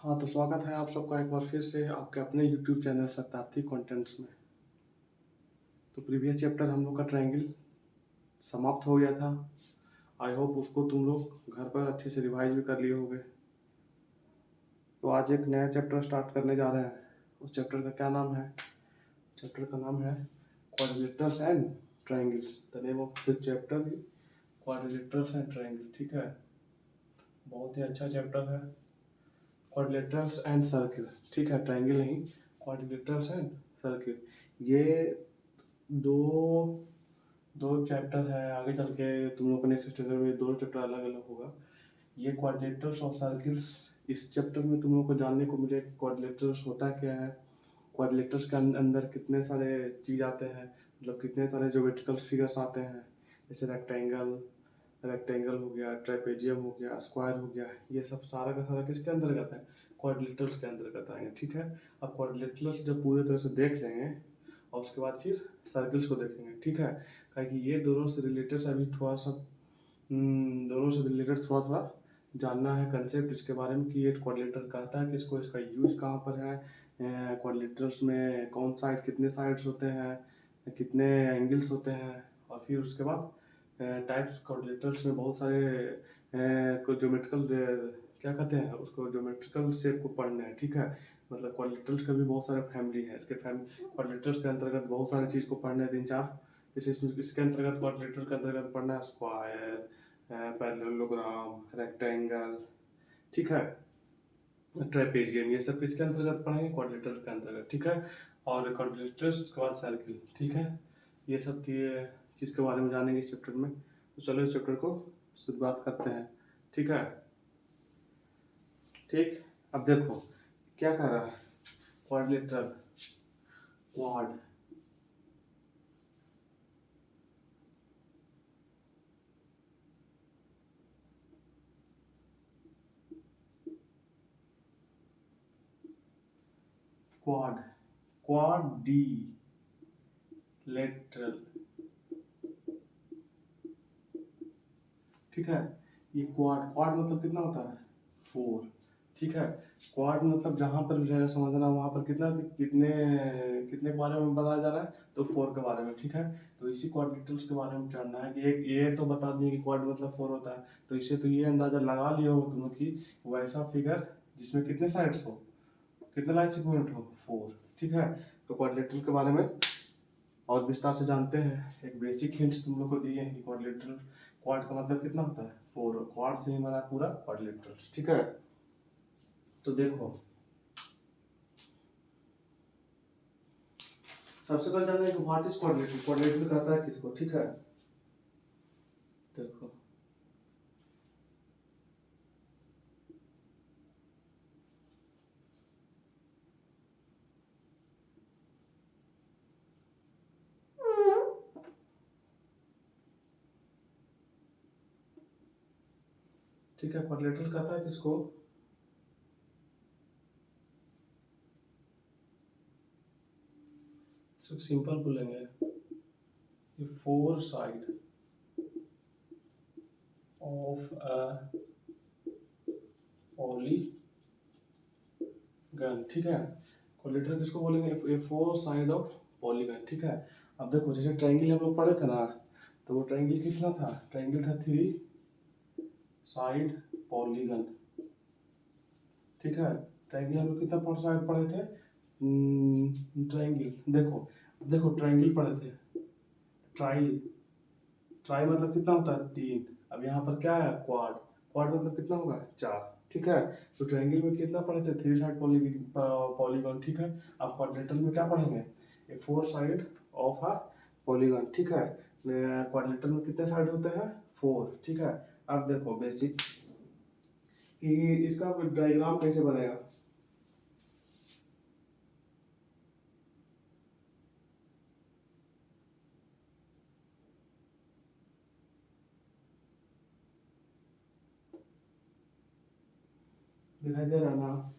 हाँ, तो स्वागत है आप सबका एक बार फिर से आपके अपने यूट्यूब चैनल सत्यार्थी कंटेंट्स में। तो प्रीवियस चैप्टर हम लोग का ट्रायंगल समाप्त हो गया था। आई होप उसको तुम लोग घर पर अच्छे से रिवाइज भी कर लिए होंगे। तो आज एक नया चैप्टर स्टार्ट करने जा रहे हैं। उस चैप्टर का क्या नाम है? चैप्टर का नाम है quadrilaterals and triangles. The name of this chapter is quadrilaterals and triangle. ठीक है, बहुत ही अच्छा चैप्टर है। क्वाड्रिलेटरल्स एंड सर्किल, ठीक है, ट्रायंगल नहीं, क्वाड्रिलेटरल्स एंड सर्किल। ये दो दो चैप्टर है। आगे चल के तुम लोग को नेक्स्ट चैप्टर में दोनों चैप्टर अलग अलग होगा। ये क्वाड्रिलेटरल्स और सर्किल्स, इस चैप्टर में तुम लोग को जानने को मिले क्वाड्रिलेटरल्स होता क्या है, क्वाड्रिलेटरल्स के अंदर कितने सारे चीज आते हैं, मतलब कितने सारे ज्योमेट्रिकल फिगर्स आते हैं। जैसे रेक्टेंगल रेक्टेंगल हो गया, ट्रेपेजियम हो गया, स्क्वायर हो गया, ये सब सारा का सारा किसके अंतर्गत है? क्वाड्रिलेटरल्स के अंतर्गत आएंगे। ठीक है, अब क्वाड्रिलेटरल्स जब पूरे तरह से देख लेंगे और उसके बाद फिर सर्कल्स को देखेंगे। ठीक है, क्योंकि ये दोनों से रिलेटेड अभी थोड़ा सा दोनों से रिलेटेड थोड़ा थोड़ा जानना है कंसेप्ट इसके बारे में कि ये क्वाड्रिलेटर कहता है किसको, इसका यूज कहाँ पर है, क्वाड्रिलेटर्स में कौन साइड, कितने साइड्स होते हैं, कितने एंगल्स होते हैं, और फिर उसके बाद टाइप्स क्वाड्रिलेटर्स में बहुत सारे ज्योमेट्रिकल क्या कहते हैं उसको, ज्योमेट्रिकल शेप को पढ़ना है। ठीक है, मतलब क्वाड्रिलेटर्स का भी बहुत सारे फैमिली है। इसके फैमिली क्वाड्रिलेटर्स के अंतर्गत बहुत सारी चीज़ को पढ़ना है, 3-4। जैसे इसके अंतर्गत क्वाड्रिलेटर के अंतर्गत पढ़ना है स्क्वायर, पैरेललोग्राम, रेक्टेंगल, ठीक है, ट्रेपेजियम, ये सब किसके अंतर्गत पढ़ेंगे? क्वाड्रिलेटर के अंतर्गत। ठीक है, और क्वाड्रिलेटर्स उसके बाद सर्किल। ठीक है, ये सब चीज़ के बारे में जानेंगे इस चैप्टर में। तो चलो इस चैप्टर को शुरुआत करते हैं। ठीक है, ठीक, अब देखो क्या कर रहा है क्वाड्रिलेटरल, क्वाड क्वाड क्वाड्रिलेटरल। ठीक है, ये क्वाड क्वाड मतलब कितना होता है? 4। ठीक है, क्वाड मतलब जहाँ पर भी रहेगा समझना वहाँ पर कितना कितने कितने के बारे में बताया जा रहा है, तो 4 के बारे में। ठीक है, तो इसी क्वाड्रिलेटरल्स के बारे में जानना है कि एक ये तो बता दिए कि क्वाड मतलब 4 होता है, तो इससे तो ये अंदाजा लगा लिया हो तुम लोग कि वैसा फिगर जिसमें कितने साइड्स हो, कितने लाइन सेगमेंट हो, 4। ठीक है, तो क्वाड्रिलेटरल के बारे में और विस्तार से जानते हैं। एक बेसिक हिंट्स तुम लोग को दिए हैं कि क्वाड्रिलेटरल, क्वाड का मतलब कितना होता है? 4। क्वाड से ही बना पूरा क्वाड्रिलेटरल। ठीक है, तो देखो सबसे पहले जानना है कि व्हाट इज क्वाड्रिलेटरल, क्वाड्रिलेटरल कहता है किसको? ठीक है, देखो ठीक है, क्वाड्रिलेटरल कहता है किसको? सिंपल बोलेंगे, ये 4 साइड ऑफ अ पॉलीगन। ठीक है, क्वाड्रिलेटरल किसको बोलेंगे? ये 4 साइड ऑफ पॉलीगन। ठीक है, अब देखो जैसे ट्रायंगल हम लोग पढ़े थे ना, तो वो ट्रायंगल कितना था? ट्रायंगल था 3 साइड पॉलीगन। ठीक है, ट्रायंगल हम लोग कितना साइड पढ़े थे? ट्रायंगल देखो, देखो ट्रायंगल पढ़े थे, ट्राई ट्राई मतलब कितना होता है? 3। अब यहाँ पर क्या है? क्वाड, क्वाड मतलब कितना होगा? 4। ठीक है, तो ट्रायंगल में कितना पढ़े थे? 3 साइड पॉलीगन। ठीक है, अब क्वाड्रिलेटरल में क्या पढ़ेंगे? ये 4 साइड ऑफ अ पॉलीगन। ठीक है, क्वाड्रिलेटरल में कितने साइड होते हैं? 4। ठीक है, अब देखो बेसिक कि इसका डायग्राम कैसे बनेगा। दिखाई दे रहा है ना?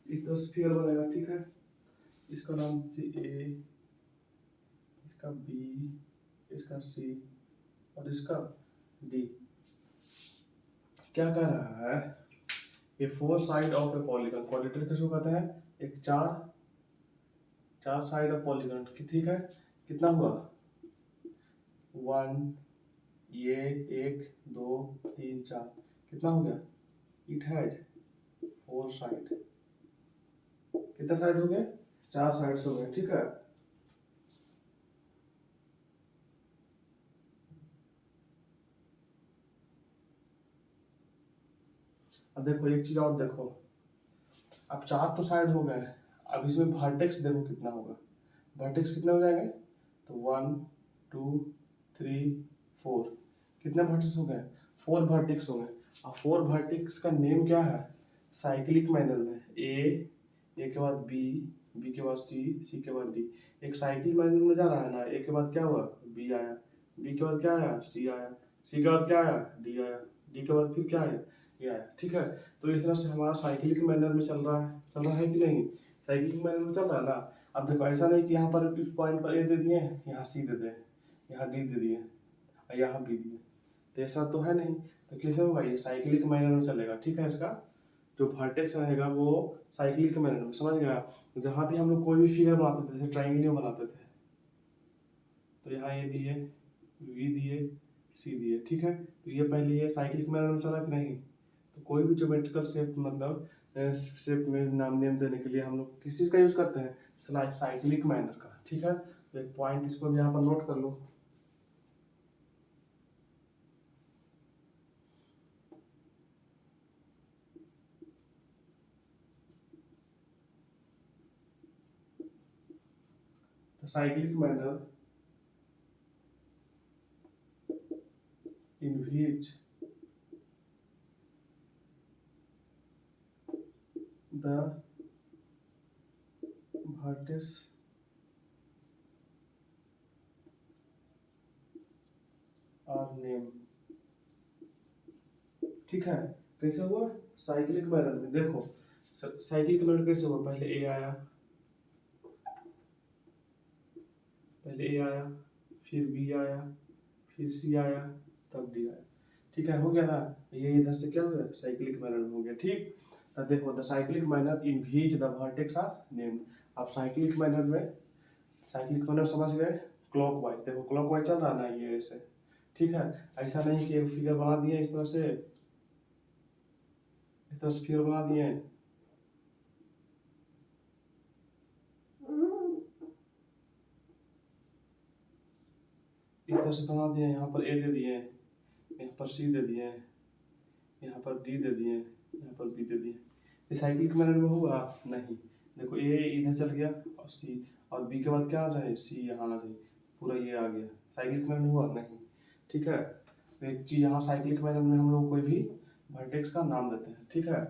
इस तरह से फिगर बनेगा, ठीक है। इसका नाम ए, इसका बी, इसका सी और इसका डी। क्या कह रहा है, a four side of a polygon, quadrilateral किसको कहते हैं, एक चार साइड ऑफ पॉलीगन, ठीक है। कितना हुआ, 1, ये 1 2 3 4, कितना हो गया, इट हैज 4 साइड, कितना साइड हो गए, 4 साइड्स हो गए, ठीक है। अब देखो एक चीज और देखो, अब 4 तो साइड हो गए, अब इसमें वर्टेक्स देखो कितना होगा, वर्टेक्स कितने हो जाएंगे, तो 1 2 3 4, कितने वर्टेक्स हो गए, 4 वर्टेक्स हो गए। अब 4 वर्टेक्स का नेम क्या है, साइक्लिक मैनर में ए के बाद बी के बाद सी के बाद डी, एक साइकिल मैनर में जा रहा है ना, ए के बाद क्या हुआ, बी आया, बी के बाद क्या आया, सी आया, सी के बाद क्या आया, डी आया, डी के बाद फिर क्या आया, ये आया, ठीक है। तो इस तरह से हमारा साइकिलिक मैनर में चल रहा है कि नहीं, साइकिलिक मैनर में चल रहा है ना। अब देखो ऐसा नहीं कि यहाँ पर इस पॉइंट पर ए दे दिए, यहाँ सी दे दिए, यहाँ डी दे दिए और यहाँ बी दिए, तो ऐसा तो है नहीं। तो कैसे होगा, ये साइक्लिक मैनर में चलेगा, ठीक है। इसका जो वर्टेक्स रहेगा वो साइक्लिक मैनर में, समझ गया। जहाँ भी हम लोग कोई भी फिगर बनाते थे, जैसे ट्राइंगल बनाते थे, तो यहाँ ये दिए, वी दिए, सी दिए, ठीक है। तो ये पहले ये साइक्लिक मैनर में चला कि नहीं। तो कोई भी ज्योमेट्रिकल शेप, मतलब शेप में नाम नेम देने के लिए हम लोग किस चीज़ का यूज करते हैं, साइक्लिक मैनर का, ठीक है। तो एक पॉइंट इसको भी यहाँ पर नोट कर लो। The cyclic manner in which the vertices are named, ठीक है। कैसे हुआ, साइक्लिक मैनर में, देखो साइक्लिक मैनर कैसे हुआ, पहले ए आया, फिर बी आया, फिर सी आया, तब डी आया, ठीक है। हो गया ना, ये इधर से क्या हो गया, साइक्लिक मैनर में हो गया, ठीक। तो देखो the cyclic manner in which the vertex are named. अब साइक्लिक मैनर समझ गए, क्लॉकवाइज, देखो क्लॉकवाइज चल रहा है ना, ये ऐसे, ठीक है। ऐसा नहीं कि एक फिगर बना दिए इस तरह से, फिगर बना दिए, इस तरह से बना दिए, यहाँ पर ए दे दिए, यहाँ पर सी दे दिए, यहाँ पर डी दे दिए, यहाँ पर बी दे दिए, ये साइक्लिक मैनर में हुआ नहीं। देखो ए इधर चल गया और सी, और बी के बाद क्या आ जाए, सी यहाँ आ जाए, पूरा ये आ गया, साइक्लिक मैनर हुआ नहीं, ठीक है। तो एक चीज यहाँ साइक्लिक मैनर में हम लोग कोई भी वर्टेक्स का नाम देते हैं, ठीक है।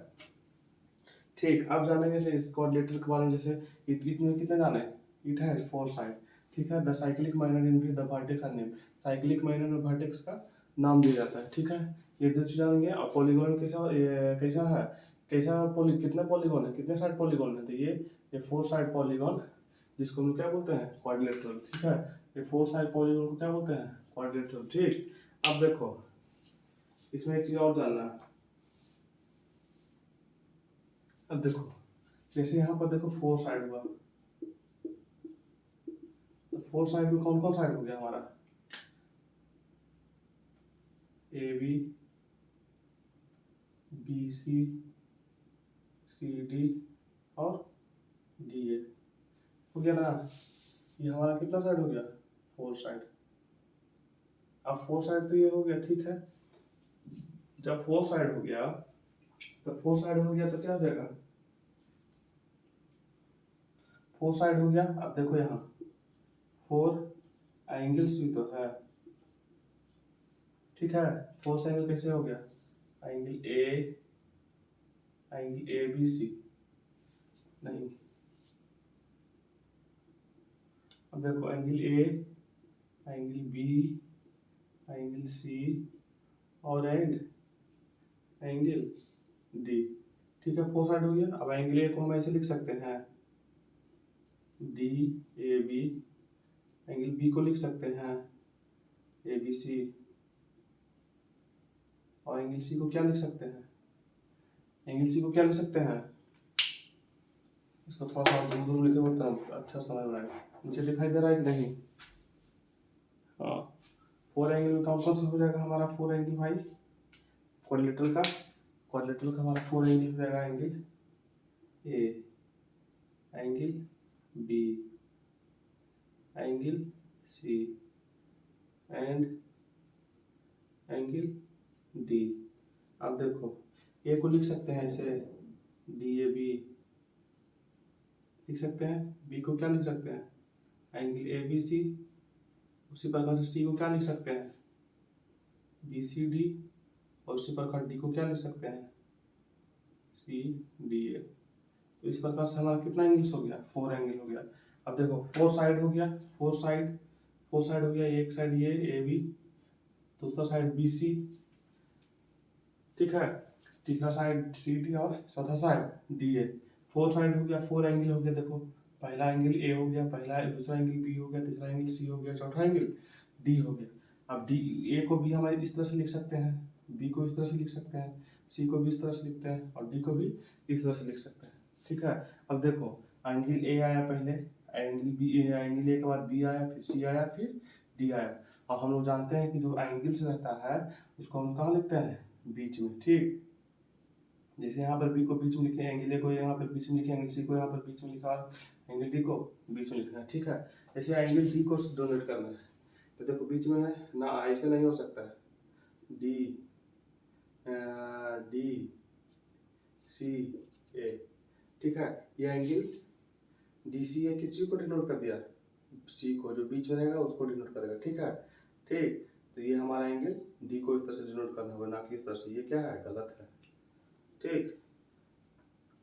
ठीक, अब जानेंगे से इस कोऑर्डिनेटर के बारे में, जैसे इतने कितने जाने, इट हैज 4 साइड, ठीक है। The cyclic manner in the vertex are name, cyclic manner में वर्टेक्स का नाम दिया जाता है, ठीक है। ये दो चीज जानेंगे। और पॉलीगॉन कैसा है, कितने पॉलीगॉन है, कितने साइड पॉलीगॉन है, तो ये 4 साइड पॉलीगॉन, जिसको हम क्या बोलते हैं, क्वाड्रिलेटरल, ठीक है। ये 4 साइड पॉलीगॉन को क्या बोलते हैं, क्वाड्रिलेटरल, ठीक। अब देखो इसमें एक चीज और जानना है। अब देखो जैसे यहाँ पर देखो 4 साइड हुआ, तो 4 साइड में कौन कौन साइड हो गया हमारा, A B, B C, C D और डी ए, हो गया ना। ये हमारा कितना साइड हो गया, 4 साइड। अब 4 साइड तो ये हो गया, ठीक है। जब 4 साइड हो गया, तो 4 साइड हो गया तो क्या हो जाएगा, 4 साइड हो गया। अब देखो यहाँ 4 एंगल्स भी तो है, ठीक है। 4 एंगल कैसे हो गया, एंगल ए बी सी, नहीं, अब देखो angle A, angle B, angle C और एंगल डी, ठीक है, 4 साइड हो गया। अब एंगल ए को हम ऐसे लिख सकते हैं D A B, angle B को लिख सकते हैं ए बी सी, और एंगल सी को क्या लिख सकते हैं, एंगल सी को क्या लिख सकते हैं, इसको थोड़ा सा दूर दूर लिखे होता है अच्छा समझ में आएगा। नीचे दिखाई दे रहा है कि नहीं? हाँ, 4 एंगल में कौन कौन सा हो जाएगा हमारा 4 एंगल भाई? क्वाड्रिलेटरल का हमारा 4 एंगल हो जाएगा, angle A, angle B, angle C and angle D. अब देखो ए को लिख सकते हैं ऐसे डी ए बी लिख सकते हैं, बी को क्या लिख सकते हैं, एंगल ए बी सी। उसी प्रकार से सी को क्या लिख सकते हैं, बी सी डी, और उसी प्रकार डी को क्या लिख सकते हैं, सी डी ए। तो इस प्रकार से हमारा कितना एंगल्स हो गया, 4 एंगल हो गया। अब देखो 4 साइड हो गया, 4 साइड हो गया, एक साइड ये ए बी, दूसरा साइड बी सी, ठीक है, तीसरा साइड सी डी, और चौथा साइड डी ए। 4 साइड हो गया, 4 एंगल हो गया। देखो पहला एंगल ए हो गया, दूसरा एंगल बी हो गया, तीसरा एंगल सी हो गया, चौथा एंगल डी हो गया। अब डी ए को भी हम इस तरह से लिख सकते हैं, बी को इस तरह से लिख सकते हैं, सी को भी इस तरह से लिखते हैं, और डी को भी इस तरह से लिख सकते हैं, ठीक है। अब देखो एंगल ए आया पहले, एंगल बी, एंगल ए के बाद बी आया, फिर सी आया, फिर डी आया। और हम लोग जानते हैं कि जो एंगल्स रहता है उसको हम कहाँ लिखते हैं, बीच में, ठीक। जैसे यहाँ पर बी को बीच में लिखे, एंगल ए को यहाँ पर बीच में लिखे, एंगल सी को यहाँ पर बीच में लिखा, एंगल डी को बीच में लिखना है, ठीक है। ऐसे एंगल डी को डोनेट करना है, तो देखो बीच में है ना, ऐसे नहीं हो सकता है, डी डी सी ए, ठीक है। ये एंगल डी सी ए किस चीज को डिनोट कर दिया, सी को, जो बीच में रहेगा उसको डिनोट करेगा, ठीक है, ठीक। तो ये हमारा एंगल डी को इस तरह से डिनोट करना होगा, ना कि इस तरह से, ये क्या है, गलत है, ठीक।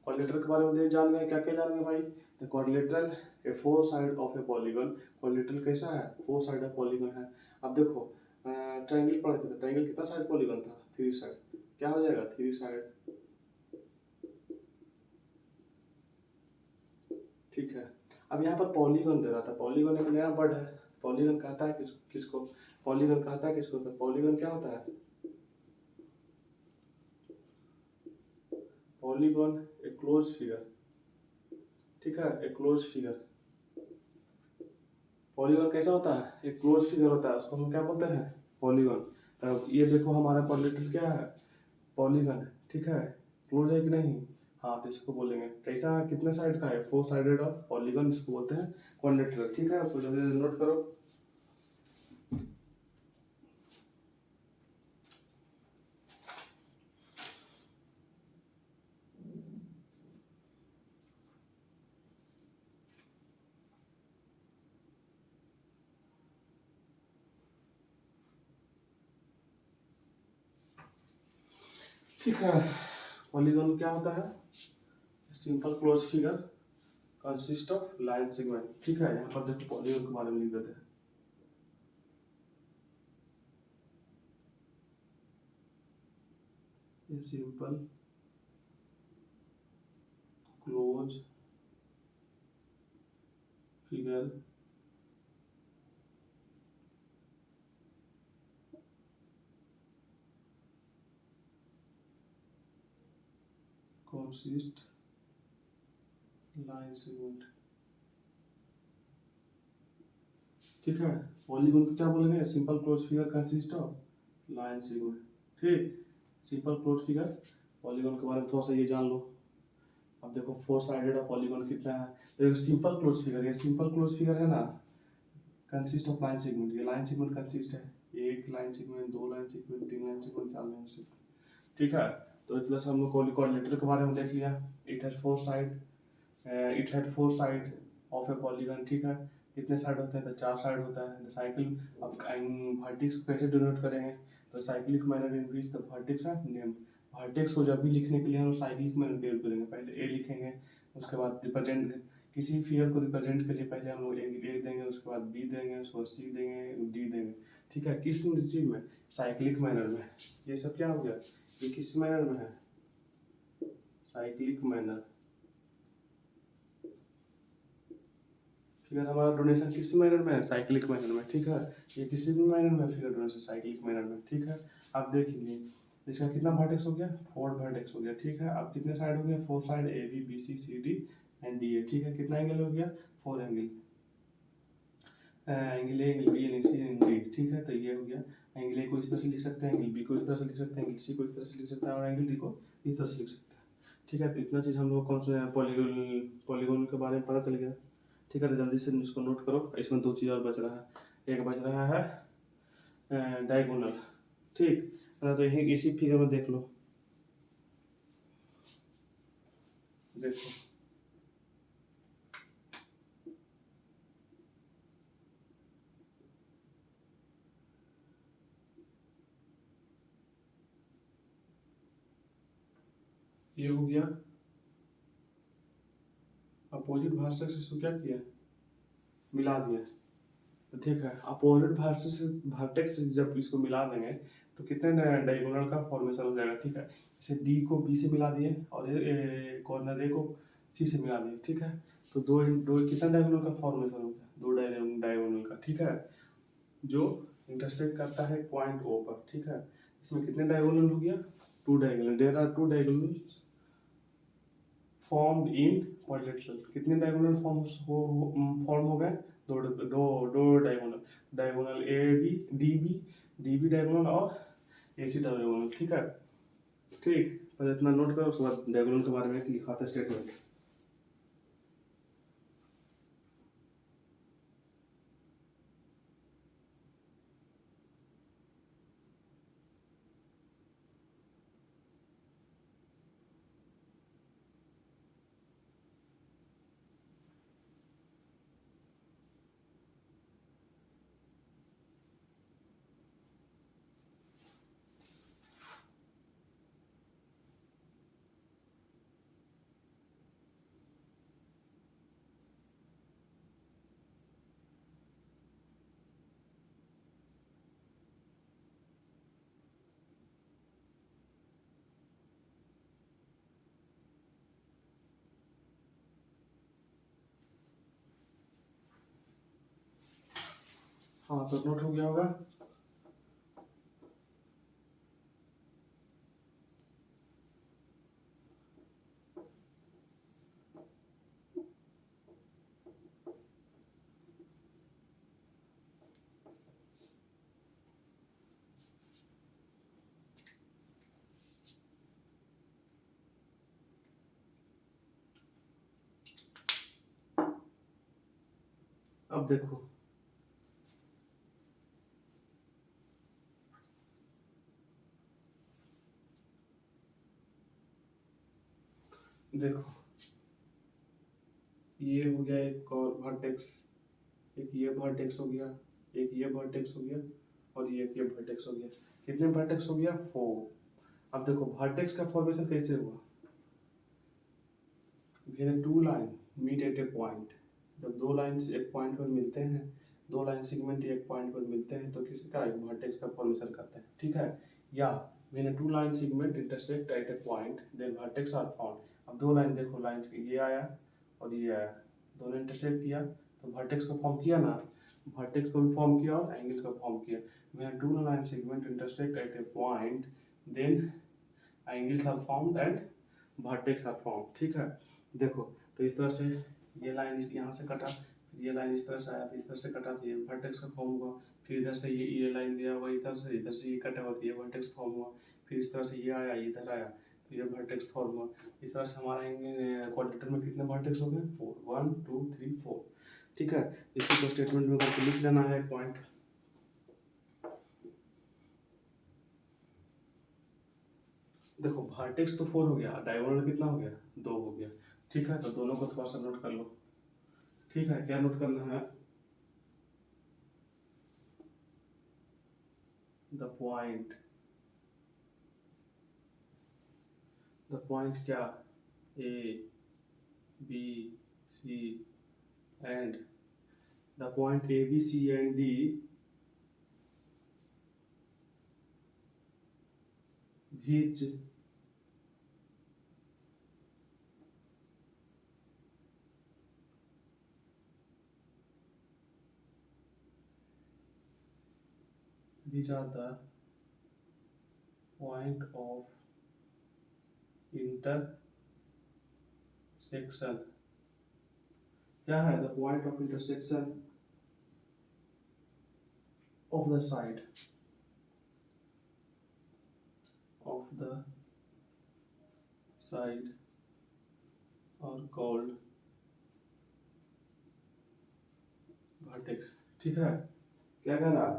क्वाड्रिलेटरल के बारे में जान गए, क्या क्या जान गए भाई? The quadrilateral A 4 side of a polygon. Quadrilateral कैसा है, 4 साइड ऑफ पॉलीगन है। अब देखो ट्रायंगल पढ़े थे, तो ट्रायंगल कितना साइड पॉलीगन था, 3 साइड, क्या हो जाएगा 3 साइड, ठीक है। अब यहाँ पर पॉलीगन दे रहा था, पॉलीगन एक नया वर्ड है। पॉलीगन कहता है किसको, पॉलीगन कहता है किसको, तो पॉलीगन क्या होता है, पॉलीगन ए क्लोज फिगर, ठीक है, ए क्लोज फिगर। पॉलीगन कैसा होता है, एक क्लोज फिगर होता है, उसको हम क्या बोलते हैं, पॉलीगन। तब ये देखो हमारा क्वाड्रिलेटरल क्या है, पॉलीगन, ठीक है, क्लोज है कि नहीं, हाँ, तो इसको बोलेंगे कैसा, कितने साइड का है, 4 साइडेड ऑफ पॉलीगन, इसको बोलते हैं क्वाड्रिलेटरल, ठीक है। उसको जल्दी नोट करो। ठीक है, पॉलीगन क्या होता है, simple close figure consist of line segment, ठीक है। यहाँ पर देखो पॉलीगन के बारे में लिख देते हैं, ये simple close figure consist line segment, ठीक है। पॉलीगन को क्या बोलेंगे, simple close figure consist of line segment, ठीक। सिंपल क्लोज फिगर, पॉलीगन के बारे में थोड़ा सा ये जान लो। अब देखो 4 साइडेड ऑफ पॉलीगन कितना है, तो सिंपल क्लोज फिगर, ये सिंपल क्लोज फिगर है ना, कंसिस्ट ऑफ लाइन सेगमेंट, ये लाइन सेगमेंट कंसिस्ट है, एक line segment, 2 line segment, 3 line segment, 4 line segment, ठीक है। तो इस तरह से हम लोग क्वाड्रिलेटरल के बारे में देख लिया। It has 4 side, it had 4 side of a polygon, ठीक है। कितने साइड होते हैं, तो 4 साइड होता है। द साइकिल, अब वर्टेक्स को कैसे डिनोट करेंगे, तो cyclic manner in which the vertex are named. Vertex को जब भी लिखने के लिए हम साइक्लिक मैनर प्रयोग करेंगे, पहले ए लिखेंगे, उसके बाद रिप्रेजेंट, किसी फिगर को रिप्रेजेंट के लिए पहले हम लोग ए देंगे, उसके बाद बी देंगे, उसके बाद सी देंगे, डी देंगे, ठीक है। किस चीज में, साइक्लिक मैनर में। ये सब क्या हो गया, ये किस मैनर में है, साइक्लिक मैनर। फिगर हमारा डोनेशन किस मैनर में है? साइक्लिक मैनर में, ठीक है। ये किसी भी मैनर में फिगर डोनेशन साइक्लिक मैनर में, ठीक है। आप देख लीजिए इसका कितना वर्टेक्स हो गया? 4 वर्टेक्स हो गया, ठीक है। अब कितने साइड हो गया? 4 side, A B B C C D and D A, ठीक है। कितना एंगल हो गया? 4 angle, angle A, angle B, angle C, angle D, ठीक है। तो ये हो गया। एंगल ए को इस तरह से लिख सकते हैं, एंगल बी को इस तरह से लिख सकते हैं, एंगल सी को इस तरह से लिख सकते हैं और एंगल डी को इस तरह से लिख सकते हैं, ठीक है। तो इतना चीज़ हम लोग कौन से पॉलीगोन के बारे में पता चल गया, ठीक है। तो जल्दी से इसको नोट करो। इसमें 2 चीज़ और बच रहा है। एक बच रहा है डायगोनल, ठीक। तो यही इसी फिगर में देख लो, देखो ये हो गया अपोजिट वर्सेस इसको क्या किया? मिला दिया। तो ठीक है, अपोजिट वर्टेक्स जब इसको मिला देंगे तो कितने डायगोनल का फॉर्मेशन हो जाएगा, ठीक है। जैसे डी को बी से मिला दिए और कॉर्नर ए को सी से मिला दिए, ठीक है। तो दो दो कितना डायगोनल का फॉर्मेशन हो गया? 2 डायगोनल का, ठीक है, जो इंटरसेक्ट करता है पॉइंट ओ पर, ठीक है। इसमें कितने डायगोनल हो गया? 2 diagonal. There are 2 diagonals formed in quadrilateral. कितने डायगोनल फॉर्म हो गए? दो दो दो diagonal, diagonal A B D B diagonal और ए सी डायगोनल, ठीक है। ठीक, पहले इतना नोट करो, उसके बाद डायगोनल के बारे में लिखा था स्टेटमेंट। हाँ, तो नोट हो गया होगा। अब देखो, देखो ये हो गया एक और वर्टेक्स, एक ये वर्टेक्स हो गया, एक ये वर्टेक्स हो गया और ये एक ये वर्टेक्स हो गया। कितने वर्टेक्स हो गया? 4। अब देखो वर्टेक्स का फॉर्मेशन कैसे हुआ? When two line meet at a point, जब 2 लाइन्स एक पॉइंट पर मिलते हैं, 2 लाइन सेगमेंट एक पॉइंट पर मिलते हैं तो किसका वर्टेक्स का फॉर्मेशन करते हैं, ठीक है। या when 2 line segment intersect at a point then vertex are found. अब 2 लाइन देखो, लाइन ये आया और ये आया, दोनों इंटरसेक्ट किया तो वर्टेक्स को फॉर्म किया ना, वर्टेक्स को भी फॉर्म किया और एंगल को फॉर्म किया। When 2 line segment intersect at a point then angles are formed and vertex are form, ठीक है। देखो तो इस तरह से ये लाइन इस यहाँ से कटा, फिर ये लाइन इस तरह से आया तो इस तरह से कटा तो ये वर्टेक्स का फॉर्म हुआ। फिर इधर से ये लाइन दिया हुआ इधर से ये कटा हुआ तो ये वर्टेक्स फॉर्म हुआ। फिर इस तरह से ये आया इधर आया तो ये वर्टेक्स फॉर्म हुआ। इस तरह से हमारा क्वाड्रेटर में कितने वर्टेक्स हो गए? 4, 1 2 3 4, ठीक है। इसी को स्टेटमेंट में करके लिख लेना है पॉइंट। देखो वर्टेक्स तो 4 हो गया, डायगोनल कितना हो गया? 2 हो गया, ठीक है। तो दोनों को थोड़ा सा नोट कर लो, ठीक है। क्या नोट करना है? द पॉइंट, द पॉइंट क्या? A B C and the point A B C and D which These are the point of intersection. क्या है? The point of intersection of the side are called vertex. ठीक है, क्या कह रहा है?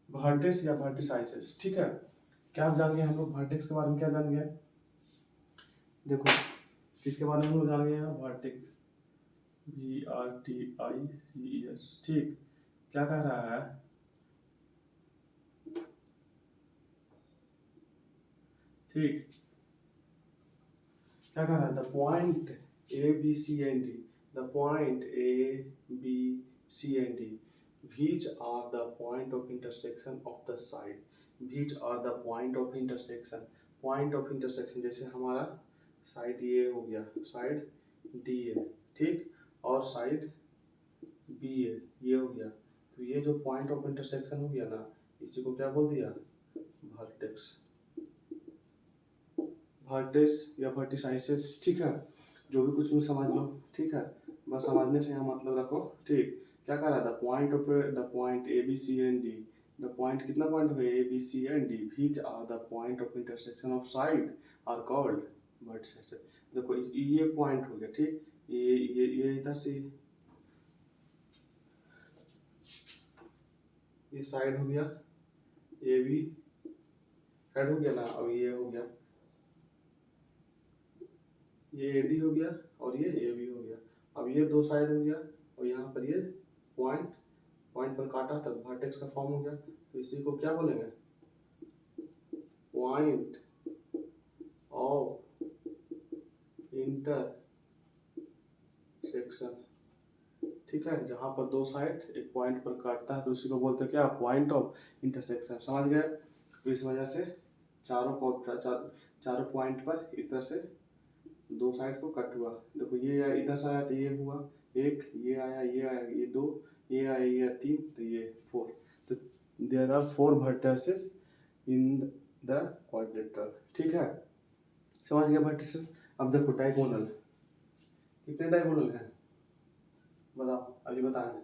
Vertex या वर्टिसाइसेस। ठीक है, क्या जान गए हम लोग वर्टेक्स के बारे में? क्या जान गए? देखो किसके बारे में हम लोग जान गए हैं? Vertex, VRTICES। ठीक, क्या कह रहा है? ठीक, क्या कह रहा है? The point ABCD, the point ABCD which are the point of intersection of the side, which are the point of intersection, point of intersection जैसे हमारा साइड ए हो गया, साइड डी है, ठीक, और साइड बी है, ये हो गया। तो ये जो पॉइंट ऑफ इंटरसेक्शन हो गया ना, इसी को क्या बोल दिया? वर्टेक्स, वर्टेक्स या वर्टिसाइसेस। ठीक है, जो भी कुछ भी समझ लो, ठीक है, बस समझने से यहाँ मतलब रखो। ठीक, क्या कह रहा था? The point ABCD, the point कितना पॉइंट हो गया? ABCD which are the point of intersection of side are called vertices। देखो ये पॉइंट हो गया, ठीक, ये इधर से ये साइड हो गया, AB साइड हो गया ना, और ये हो गया, ये AD हो गया और ये AB हो गया। अब ये दो साइड हो गया और यहाँ पर ये पॉइंट पर काटा तब वर्टेक्स का फॉर्म हो गया। तो इसी को क्या बोलेंगे? Point of intersection. ठीक है, जहाँ पर दो साइड एक पॉइंट पर काटता है तो उसी को बोलते हैं क्या? Point of intersection. समझ गए? तो इस वजह से चारों पॉइंट पर इस तरह से दो साइड को कट हुआ। देखो ये इधर से आया तो ये हुआ एक, ये आया ये दो, ये आया ये तीन, तो ये 4। तो there are 4 vertices in the quadrilateral. ठीक है, समझ गया वर्टिसेस? अब देखो डायगोनल, कितने डायगोनल हैं बताओ, अभी बताएं।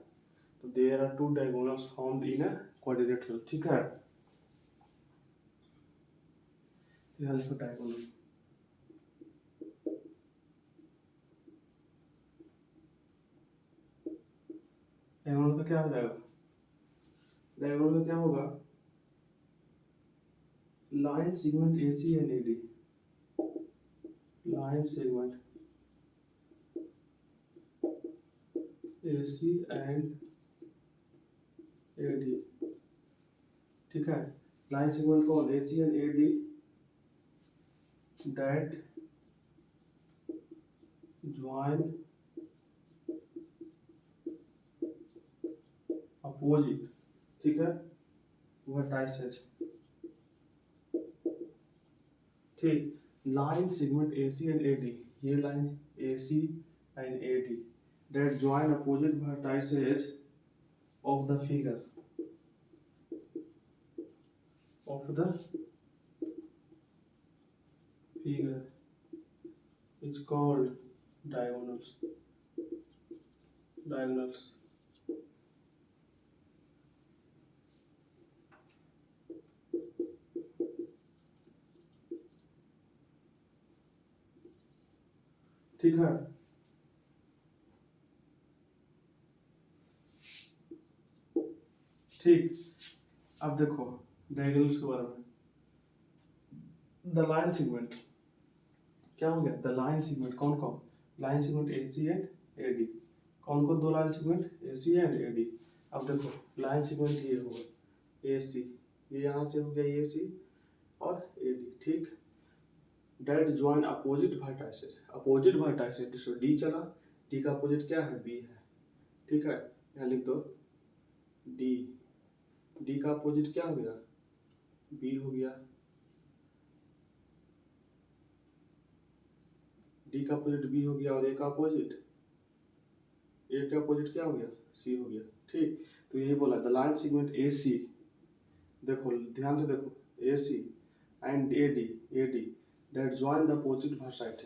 तो there are 2 diagonals found in a quadrilateral. ठीक है, तो यहाँ लिखो डायगोनल। डायगोनल का क्या हो जाएगा? डायगोनल का क्या होगा? Line segment AC and AD, line segment AC and AD। ठीक है, लाइन सेगमेंट कौन? AC and AD that join opposite, ठीक है, vertices। ठीक, line segment AC and AD, ये line AC and AD that join opposite vertices of the figure is called diagonals। ठीक है, ठीक, अब देखो डायगोनल्स के बारे में। द लाइन सेगमेंट क्या हो गया? द लाइन सेगमेंट कौन कौन? Line segment AC and AD, कौन कौन दो line segment? AC and AD। अब देखो लाइन सेगमेंट ये होगा AC, ये यहाँ से हो गया AC और AD। ठीक, that join opposite vertices, opposite vertices तो D चला, D का अपोजिट क्या है? B है। ठीक है, यहाँ लिख दो D, D का अपोजिट क्या हो गया? B हो गया। डी का अपोजिट बी हो गया और ए का अपोजिट क्या हो गया, सी हो गया। ठीक, तो यही बोला the line segment A C, देखो ध्यान से देखो, A C and A D that join the opposite वर्साइट।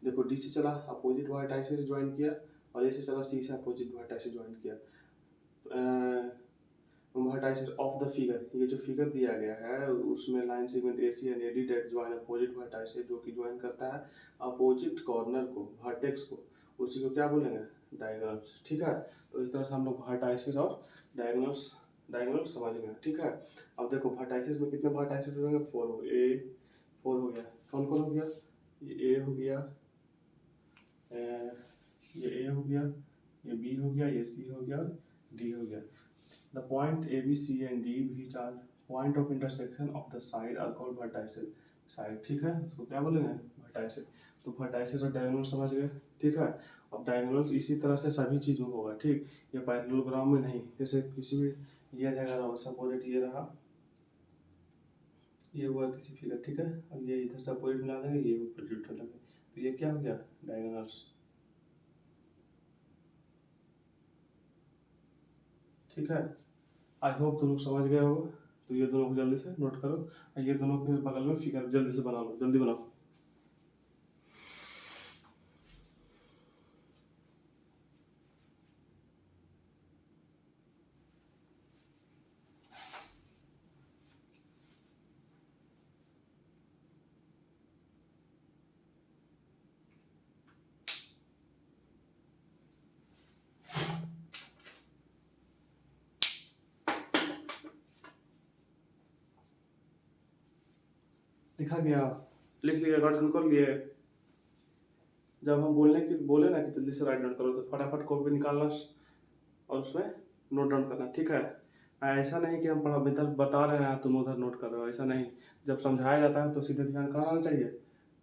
देखो डी से चला अपोजिट वर्टाइस से ज्वाइन किया, और ए से चला सी से अपोजिट वर्टाइस से ज्वाइन किया। वर्टाइस ऑफ द फिगर, ये जो फिगर दिया गया है उसमें line segment A C and A D that join opposite vertex है, जो कि ज्वाइन करता है अपोजिट कॉर्नर को, वर्टेक्स को, उसी को क्या बोलेंगे, डायगोनल्स। ठीक है, तो इस तरह से हम लोग वर्टाइसिस और डायगोनल्स समझ गए। ठीक है, अब देखो वर्टाइसिस में कितने वर्टाइसिस होंगे, 4 हो गए, ए 4 हो गया, कौन कौन हो गया, ये ए हो गया, ये ए हो गया, ये बी हो गया, ये सी हो गया, डी हो गया। The point A, B, C and D which are point of intersection of the side are called vertices side। ठीक है, उसको क्या बोलेंगे, vertices। तो vertices और diagonal समझ गए। ठीक है, अब diagonals इसी तरह से सभी चीज़ में होगा। ठीक, ये पैरेललोग्राम में नहीं, जैसे किसी भी ये जगह रहा, सपोजिट ये रहा, ये हुआ किसी फिगर। ठीक है, अब ये इधर से अपोजिट मिला देंगे, ये अपोजिट मिला देंगे, तो ये क्या हो गया, डायगोनल्स। ठीक है, आई होप तुम लोग समझ गए हो। तो ये दोनों को जल्दी से नोट करो, और ये दोनों के बगल में फिगर जल्दी से बना लो, जल्दी बनाओ। लिखा गया, लिख लिया, नोट डाउन कर लिए। जब हम बोले ना कि जल्दी से राइट डाउन करो, तो फटाफट कॉपी निकालना और उसमें नोट डाउन करना। ठीक है, ऐसा नहीं कि हम बता रहे हैं तुम उधर नोट कर रहे हो, ऐसा नहीं। जब समझाया जाता है तो सीधे ध्यान कहाँ आना चाहिए,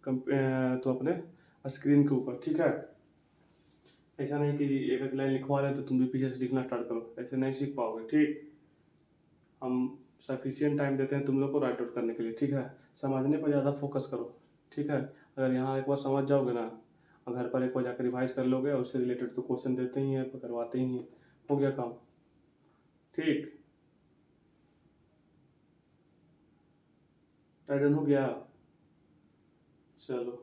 तो अपने स्क्रीन के ऊपर। ठीक है, ऐसा नहीं कि एक एक लाइन लिखवा रहे हैं तो तुम भी पीछे से लिखना स्टार्ट करो, ऐसे नहीं सीख पाओगे। ठीक, हम सफिशियंट टाइम देते हैं तुम लोग को राइट आउट करने के लिए। ठीक है, समझने पर ज़्यादा फोकस करो। ठीक है, अगर यहाँ एक बार समझ जाओगे ना, और घर पर एक बार जाकर रिवाइज कर लोगे, और उससे रिलेटेड तो क्वेश्चन देते ही हैं, करवाते ही हैं, हो गया काम। ठीक, टाइटन हो गया, चलो।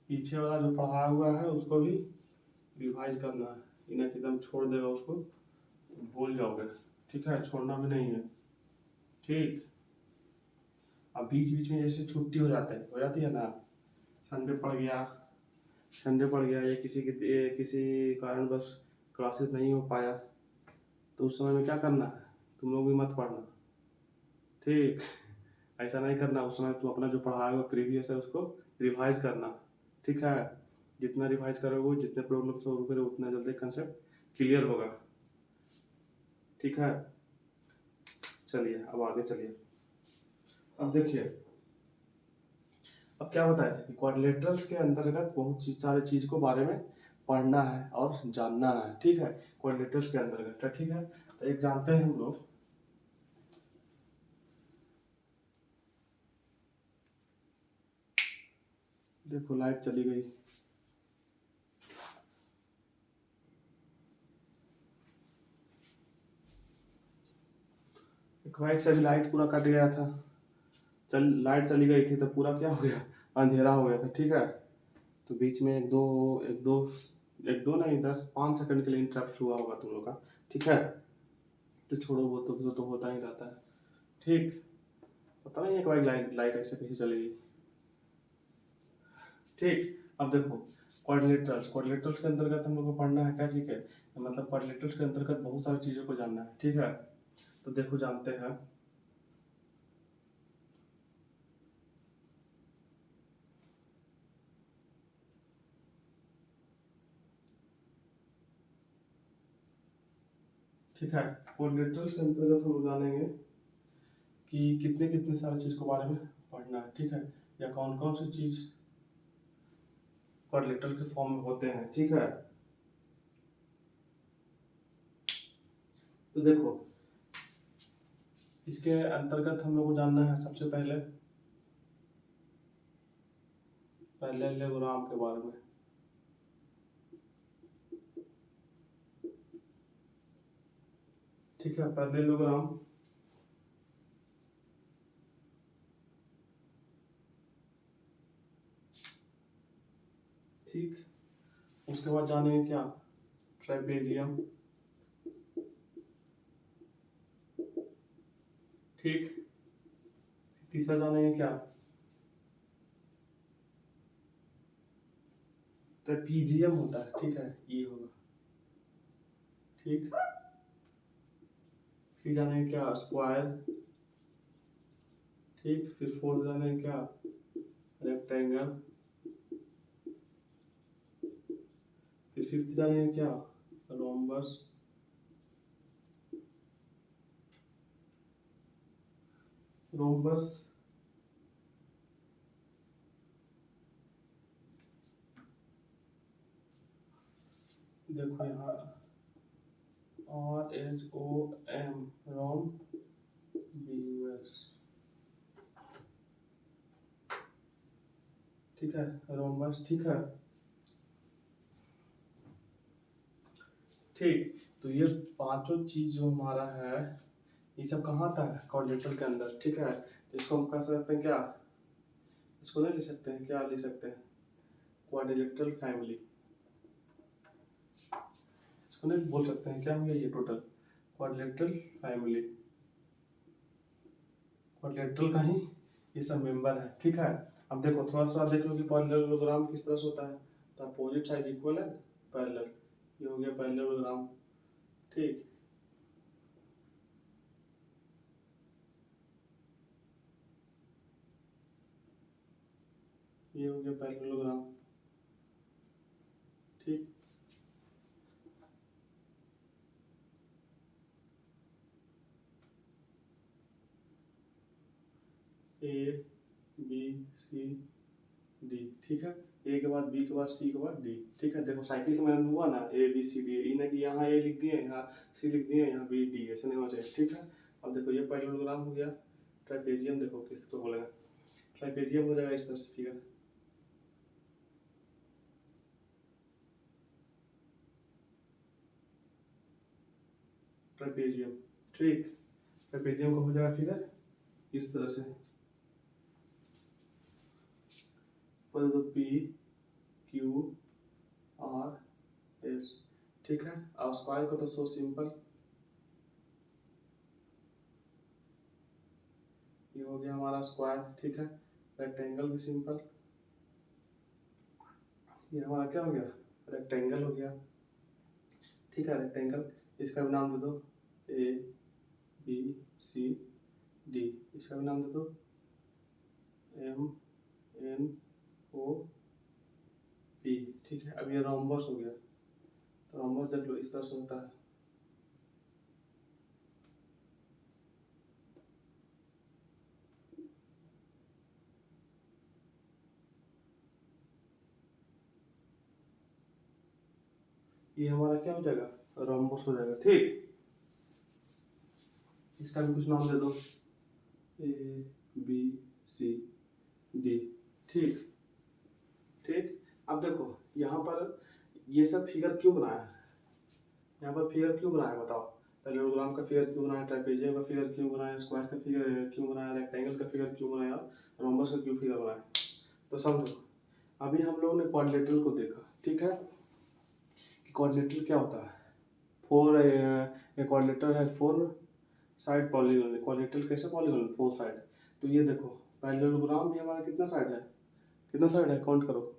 पीछे वाला जो पढ़ा हुआ है उसको भी रिवाइज करना है, इन्हें एकदम छोड़ देगा उसको तो भूल जाओगे। ठीक है, छोड़ना भी नहीं है। ठीक, अब बीच बीच में जैसे छुट्टी हो जाती है ना, संडे पड़ गया, या किसी कारण बस क्लासेस नहीं हो पाया, तो उस समय में क्या करना है, तुम लोग भी मत पढ़ना। ठीक, ऐसा नहीं करना, उस समय तुम अपना जो पढ़ा है प्रीवियस है उसको रिवाइज करना। ठीक है, जितना रिवाइज करोगे, जितने प्रॉब्लम सॉल्व करोगे, उतना जल्दी कंसेप्ट क्लियर होगा। ठीक है, चलिए अब आगे चलिए। अब देखिए, अब क्या बताए थे कि क्वाड्रिलेटरल्स के अंतर्गत बहुत सारे चीज को बारे में पढ़ना है और जानना है। ठीक है, क्वाड्रिलेटरल्स के अंतर्गत। ठीक है, तो एक जानते हैं हम लोग, देखो लाइट चली गई, एक वाइट से भी लाइट पूरा कट गया था, लाइट चली गई थी तो पूरा क्या हो गया, अंधेरा हो गया था। ठीक है, तो बीच में एक दो नहीं 10-5 सेकंड के लिए इंटरप्ट हुआ होगा तुम लोग का। ठीक है, तो छोड़ो, वो तो होता ही रहता है। ठीक, पता नहीं एक बार लाइट लाइट ऐसे कैसे चली गई। ठीक, अब देखो क्वाड्रिलेटरल्स के अंतर्गत हम लोग को पढ़ना है क्या चीज है, मतलब क्वाड्रिलेटरल्स के अंतर्गत बहुत सारी चीजों को जानना है। ठीक है, तो देखो जानते हैं, ठीक है, क्वाड्रिलेटरल्स के अंतर्गत हम लोग जानेंगे कि कितने कितने सारी चीज के बारे में पढ़ना है। ठीक है, या कौन कौन सी चीज क्वाड्रिलेटरल के फॉर्म में होते हैं। ठीक है, तो देखो, इसके अंतर्गत हम लोग को जानना है सबसे पहले पैरेललोग्राम के बारे में। ठीक है, पैरेललोग्राम ठीक। उसके बाद जानेंगे क्या, ट्राइपेजियम। ठीक, तीसरा जानेंगे क्या, ट्रेपीजियम होता है। ठीक है, ये होगा। ठीक, फिर जानेंगे क्या, स्क्वायर। ठीक, फिर फोर्थ जानेंगे क्या, रेक्टेंगल। फिर फिफ्थ जानेंगे क्या, रोम्बस। रोम्बस देखो यहाँ RHOM, रोम BUS। ठीक है, रोम्बस। ठीक है, ठीक। तो ये पांचों चीज जो हमारा है, ये सब कहाँ था, क्वाड्रिलेटरल के अंदर। ठीक है, तो इसको हम कह सकते हैं क्या, इसको नहीं लिख सकते हैं, क्या लिख सकते हैं, क्वाड्रिलेटरल फैमिली। इसको नहीं बोल सकते हैं, क्या हो गया ये टोटल, क्वाड्रिलेटरल फैमिली। क्वाड्रिलेटरल का ही ये सब मेंबर है। ठीक है, अब देखो थोड़ा सा देख लो कि पैरेललोग्राम किस तरह से होता है। तो अपोजिट साइड इक्वल है, पैरेलल, ये हो गया पैरेललोग्राम। ठीक, ये हो गया पैरेललोग्राम। ठीक, ए बी सी डी। ठीक है, ए के बाद बी के बाद सी के बाद डी। ठीक है, देखो साइकिल के मैंने हुआ ना, ए बी सी डी, इन्हें कि यहाँ ए लिख दिए, यहाँ सी लिख दिए, यहाँ बी डी, ऐसे नहीं होना चाहिए। ठीक है, अब देखो ये पैरेललोग्राम हो गया। ट्राइपेजियम देखो किसको बोलेगा, ट्राइपेजियम हो जाएगा इस तरह से फिगर। ट्राइपेजियम। ठीक, ट्राइपेजियम का हो जाएगा फिगर इस तरह से, पी क्यू आर एस। ठीक है, और स्क्वायर को तो सो सिंपल, ये हो गया हमारा स्क्वायर। ठीक है, रेक्टेंगल भी सिंपल, ये हमारा क्या हो गया, रेक्टेंगल हो गया। ठीक है, रेक्टेंगल, इसका भी नाम दे दो ए बी सी डी, इसका भी नाम दे दो एम एन ओ पी। ठीक है, अब ये रोम्बस हो गया। तो रोम्बस देख लो इस तरह से होता है। ये हमारा क्या हो जाएगा, रोम्बस हो जाएगा। ठीक, इसका भी कुछ नाम दे दो ए बी सी डी। ठीक, ठीक। अब देखो यहाँ पर ये सब फिगर क्यों बनाया है, यहाँ पर फिगर क्यों बनाया बताओ, पैरेललोग्राम का फिगर क्यों बनाया, ट्राइपेजियम का फिगर क्यों बनाया, स्क्वायर का फिगर क्यों बनाया, रेक्टेंगल का फिगर क्यों बनाया, रोम्बस का क्यों फिगर बनाया। तो समझो, अभी हम लोगों ने क्वाड्रिलेटरल को देखा। ठीक है, कि क्वाड्रिलेटरल क्या होता है, फोर क्वाड्रिलेटरल है, फोर साइड पॉलीगोन। क्वाड्रिलेटरल कैसे पॉलीगोन, फोर साइड। तो ये देखो पैरेललोग्राम भी हमारा कितना साइड है, कितना साइड है, काउंट करो,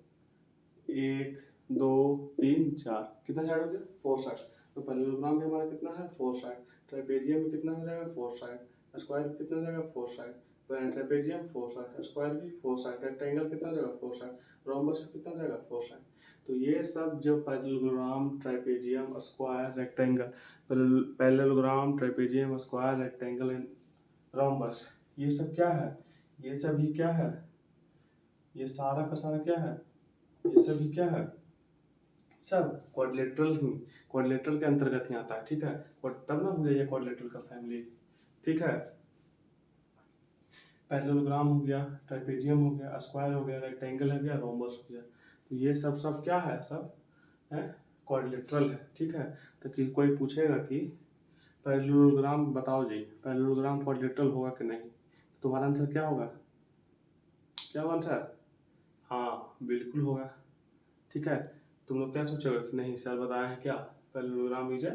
एक दो तीन चार, कितना साइड हो गया, फोर साइड। तो पैरेललोग्राम भी हमारा कितना है, फोर साइड। ट्राइपेजियम भी कितना हो जाएगा, फोर साइड। स्क्वायर भी कितना हो जाएगा, four side. Trapezium four side, square भी फोर साइड, रेक्टेंगल कितना हो जाएगा, फोर साइड, रोम्बस कितना हो जाएगा, फोर साइड। तो ये सब जो parallelogram, trapezium, square, rectangle, parallelogram, trapezium, square, rectangle and rhombus, ये सब क्या है, ये सभी क्या है, ये सारा का सारा क्या है, ये सभी क्या है, सब क्वाड्रिलेटरल ही, क्वाड्रिलेटरल के अंतर्गत ही आता है, ठीक है। तब ना हो गया ये क्वाड्रिलेटरल का फैमिली, ठीक है। पैरेललोग्राम हो गया, ट्राइपेजियम हो गया, स्क्वायर हो गया, रेक्टेंगल हो गया, रोम्बस हो गया। तो ये सब सब क्या है, सब है क्वाड्रिलेटरल है, ठीक है। तो कि कोई पूछेगा कि पैरेललोग्राम बताओ जी, पैरेललोग्राम क्वाड्रिलेटरल होगा कि नहीं, तो तुम्हारा आंसर क्या होगा, क्या होगा आंसर, हाँ बिल्कुल होगा, ठीक है। तुम लोग क्या सोचोगे कि नहीं सर बताए हैं क्या, पैरेललोग्राम इज ए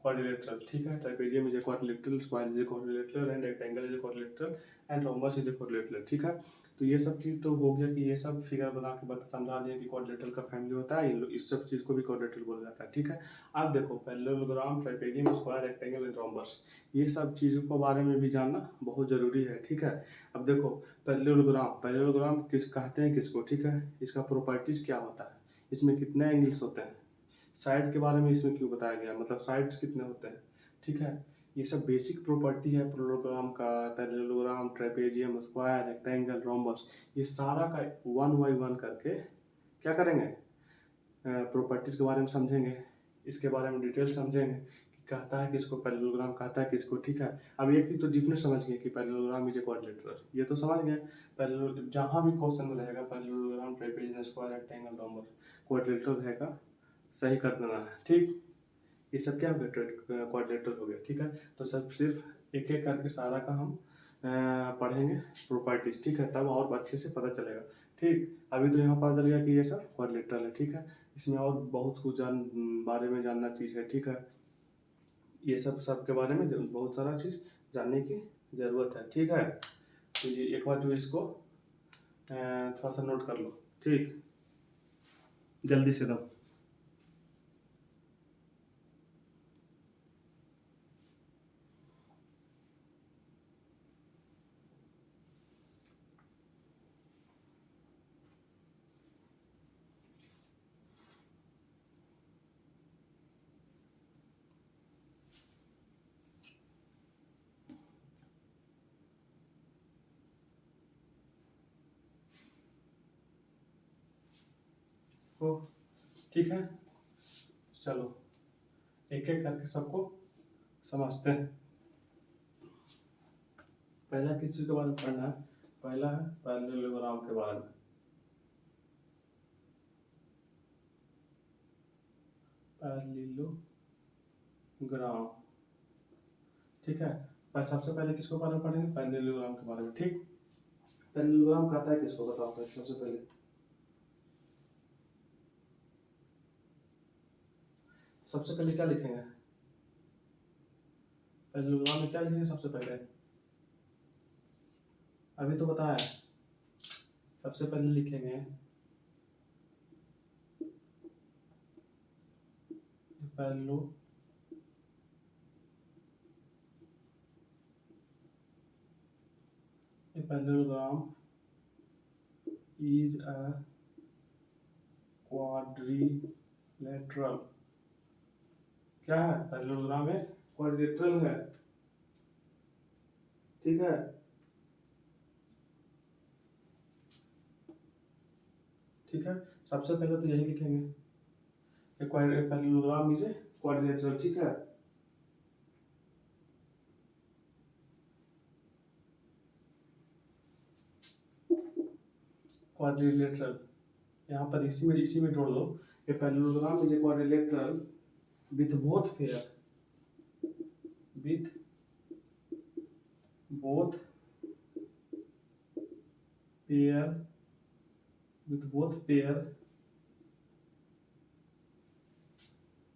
quadrilateral, ठीक है। Trapezium is a quadrilateral, square is a quadrilateral and rectangle is a quadrilateral and rhombus is a quadrilateral, ठीक है। तो ये सब चीज़ तो हो गया कि ये सब फिगर बना के बता समझा दिया कि quadrilateral का फैमिली होता है, इस सब चीज़ को भी quadrilateral बोला जाता है, ठीक है। अब देखो parallelogram, trapezium, square, rectangle and rhombus, ये सब चीज़ों के बारे में भी जानना बहुत ज़रूरी है, ठीक है। अब देखो पैरेललोग्राम, पैरेललोग्राम किस कहते हैं किसको, ठीक है। इसका प्रॉपर्टीज क्या होता है, इसमें कितने एंगल्स होते हैं, साइड के बारे में इसमें क्यों बताया गया, मतलब साइड्स कितने होते हैं, ठीक है। ये सब बेसिक प्रॉपर्टी है पैरेललोग्राम का, parallelogram, trapezium, square, rectangle, rhombus, ये सारा का वन बाई वन करके क्या करेंगे, प्रॉपर्टीज के बारे में समझेंगे, इसके बारे में डिटेल समझेंगे कि कहता है किसको पैरेललोग्राम, कहता है किसको, ठीक है। अब एक चीज तो जितने समझ गए कि पैरेललोग्राम इज ए क्वाड्रिलेटरल, ये तो समझ गए। पैरेलल जहाँ भी क्वेश्चन में रहेगा parallelogram, trapezium, square, rectangle, rhombus, quadrilateral रहेगा, सही कर देना है, ठीक। ये सब क्या हो गया, क्वाड्रिलेटरल हो गया, ठीक है। तो सब सिर्फ एक एक करके सारा का हम पढ़ेंगे प्रॉपर्टीज, ठीक है, तब और अच्छे से पता चलेगा, ठीक। अभी तो यहाँ पता चल गया कि ये सब क्वाड्रिलेटरल है, ठीक है। इसमें और बहुत कुछ बारे में जानना चीज़ है, ठीक है। ये सब के बारे में बहुत सारा चीज़ जानने की ज़रूरत है, ठीक है। तो ये एक बार जो इसको थोड़ा सा नोट कर लो, ठीक, जल्दी से दो। ओ ठीक है, चलो एक एक करके सबको समझते हैं। पहला किस चीज़ के बारे में पढ़ना है, पहला है पैरेललोग्राम के बारे में। पैरेललोग्राम, ठीक है। सबसे पहले किसको बारे में पढ़ेंगे, पैरेललोग्राम के बारे में, ठीक। पैरेललोग्राम कहता है किसको बताओ पहले, सबसे पहले क्या लिखेंगे, पैरेललोग्राम में क्या लिखेंगे सबसे पहले, अभी तो बताया, सबसे पहले लिखेंगे पैरेललो पैरेललोग्राम इज अ क्वाड्रिलेटरल, क्या है, पैरेललोग्राम है क्वाड्रिलेटरल है, ठीक है। ठीक है, सबसे पहले तो यही लिखेंगे पैरेललोग्राम इज ए क्वाड्रिलेटरल, ठीक है। क्वाड्रिलेटरल, यहाँ पर इसी में जोड़ दो, a parallelogram is a quadrilateral with both pair, with both pair, with both pair,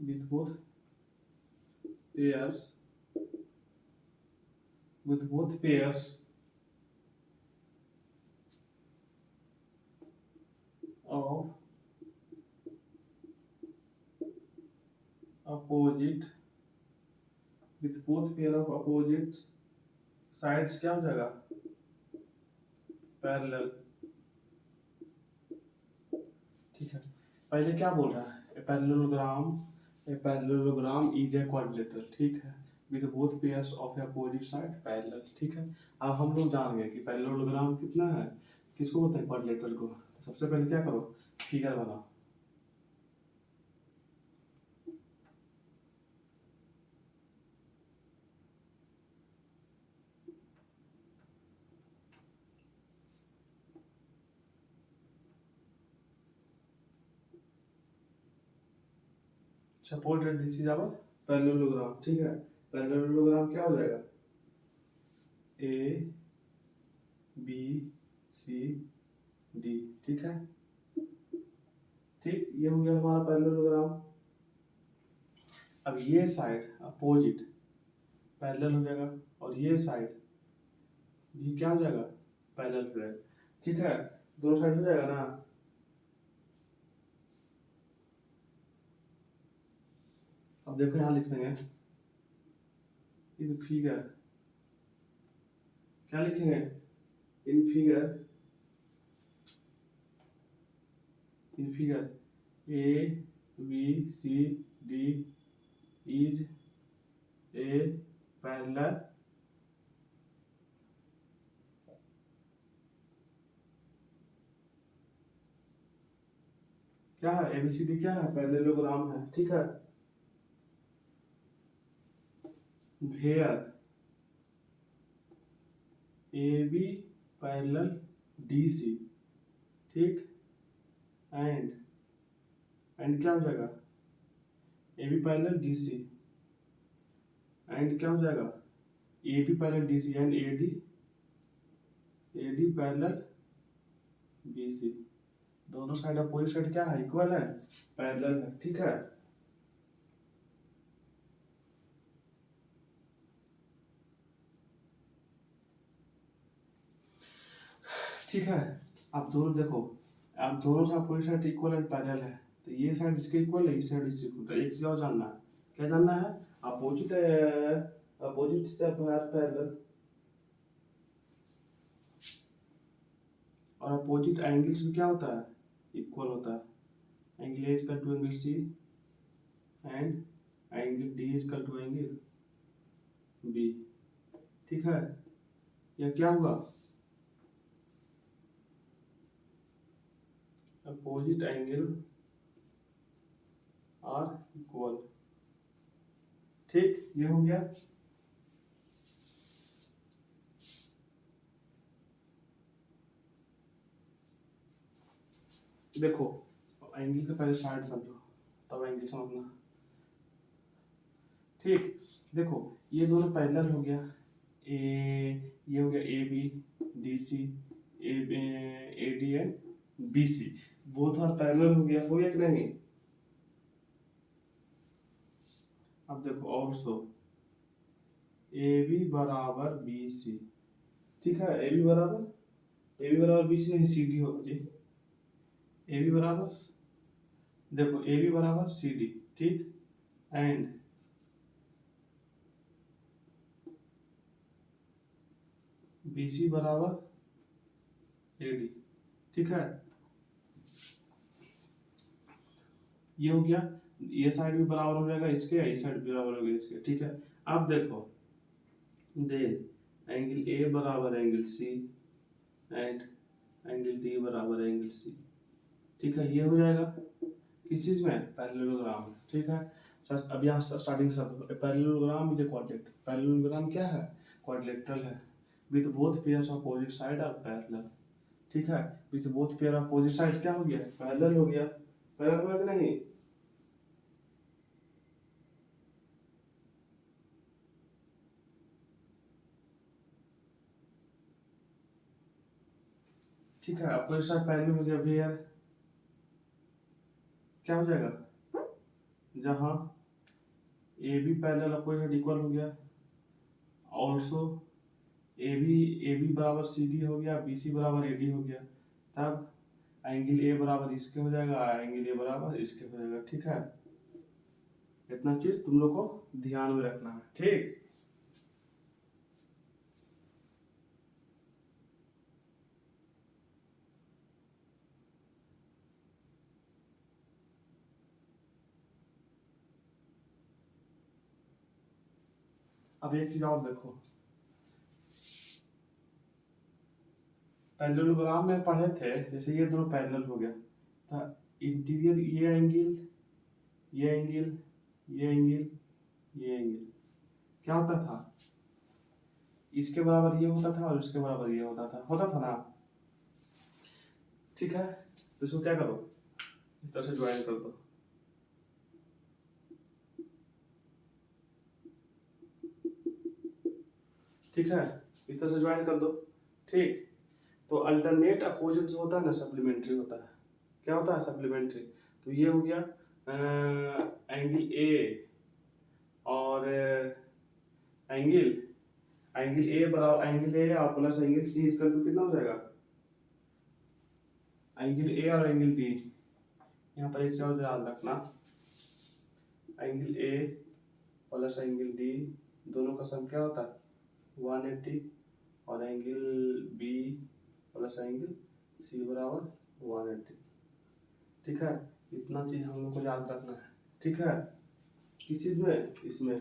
with both pairs, with both pairs of opposite, with both pair of opposite sides क्या हो जाएगा, पैरेलल, ठीक है। पहले क्या बोल रहा है, पैरेललोग्राम इज ए क्वाड्रिलेटरल, ठीक है, with both pairs of opposite side parallel, ठीक है। अब हम लोग जान गए कि पैरेललोग्राम कितना है, किसको बोलते हैं क्वाड्रिलेटरल को। तो सबसे पहले क्या करो, फिगर बनाओ, suppose that this is our parallelogram, ठीक है। पैरेललोग्राम क्या हो जाएगा, ए बी सी डी, ठीक है। ठीक, ये हो गया हमारा पैरेललोग्राम। अब ये साइड अपोजिट पैरेलल हो जाएगा और ये साइड ये क्या हो जाएगा, पैरेलल हो जाएगा, ठीक है। दोनों साइड हो जाएगा ना। अब देखो यहाँ लिख देंगे इन फिगर, क्या लिखेंगे, in figure A B C D is a parallel क्या है, एबीसीडी क्या है, पैरेललोग्राम है, ठीक है। Where A B parallel D C, ठीक, एंड क्या हो जाएगा, A B parallel D C and क्या हो जाएगा, A B parallel D C and A D parallel B C. दोनों साइड अपोजिट साइड क्या है, इक्वल है, पैरेलल है, ठीक है। ठीक है, आप दोनों देखो, आप दोनों से opposite side equal and parallel है, तो ये साइड इसके इक्वल है, इस साइड इसके इक्वल है। एक चीज और जानना है, क्या जानना है, अपोजिट स्टेप है पैरेलल और अपोजिट एंगल्स में क्या होता है, इक्वल होता है। Angle A equal to angle C and angle D equal to angle B, ठीक है। यह क्या हुआ, अपोजिट एंगल आर इक्वल, ठीक, ये हो गया। देखो एंगल के पहले साइड समझो तब एंगल समझना, ठीक। देखो ये दोनों पैरेलल हो गया, ये हो गया A B D C, A D and B C, both are parallel हो गया कि नहीं। अब देखो ऑल्सो ए बी बराबर बी सी, ठीक है। ए बी बराबर बी सी नहीं, सी डी होगा जी। ए बी बराबर, देखो ए बी बराबर सी डी, ठीक, एंड बी सी बराबर ए डी, ठीक है। ये हो गया, ये साइड भी बराबर हो जाएगा इसके, ये साइड भी बराबर हो गया इसके, ठीक है। अब देखो देन एंगल ए बराबर angle C and angle D बराबर एंगल सी, ठीक है। ये हो जाएगा किस चीज में, पैरेललोग्राम में, ठीक है। अब यहाँ स्टार्टिंग सब, parallelogram is a quadrilateral, parallelogram क्या है, क्वाड्रिलेटरल है, with both pairs of opposite side are parallel, ठीक है। With both pair of opposite side क्या हो गया, पैरेलल हो गया, पैरेलल हुआ कि नहीं। ठीक है, अपोजिट साइड पैरेलल हो गया, वेयर क्या हो जाएगा, जहां A B parallel opposite side equal हो गया, ऑल्सो ए बी बराबर सी डी हो गया, बी सी बराबर ए डी हो गया, तब एंगल ए बराबर इसके हो जाएगा, एंगल ए बराबर इसके हो जाएगा, ठीक है। इतना चीज तुम लोग को ध्यान में रखना है, ठीक। अब एक चीज और देखो, पैरेललोग्राम में पढ़े थे, जैसे ये दोनों पैरेलल हो गया था, इंटीरियर ये एंगल ये एंगल ये एंगल ये एंगल क्या होता था, इसके बराबर ये होता था और इसके बराबर ये होता था ना, ठीक है। तो इसको क्या करो, इस तरह से ज्वाइन कर दो, ठीक है, इस तरह से ज्वाइन कर दो। ठीक, तो अल्टरनेट अपोजिट जो होता है ना, सप्लीमेंट्री होता है। क्या होता है? सप्लीमेंट्री। तो ये हो गया एंगल ए और एंगल एंगल ए बराबर एंगल ए और प्लस एंगल सी इसका तो कितना हो जाएगा? एंगल ए और एंगल बी। यहाँ पर एक चीज और याद रखना, angle A plus angle D दोनों का सम क्या होता है? 180 और angle B plus angle C बराबर 180। ठीक है, इतना चीज हम लोग को याद रखना है। ठीक है, किस चीज में? इसमें।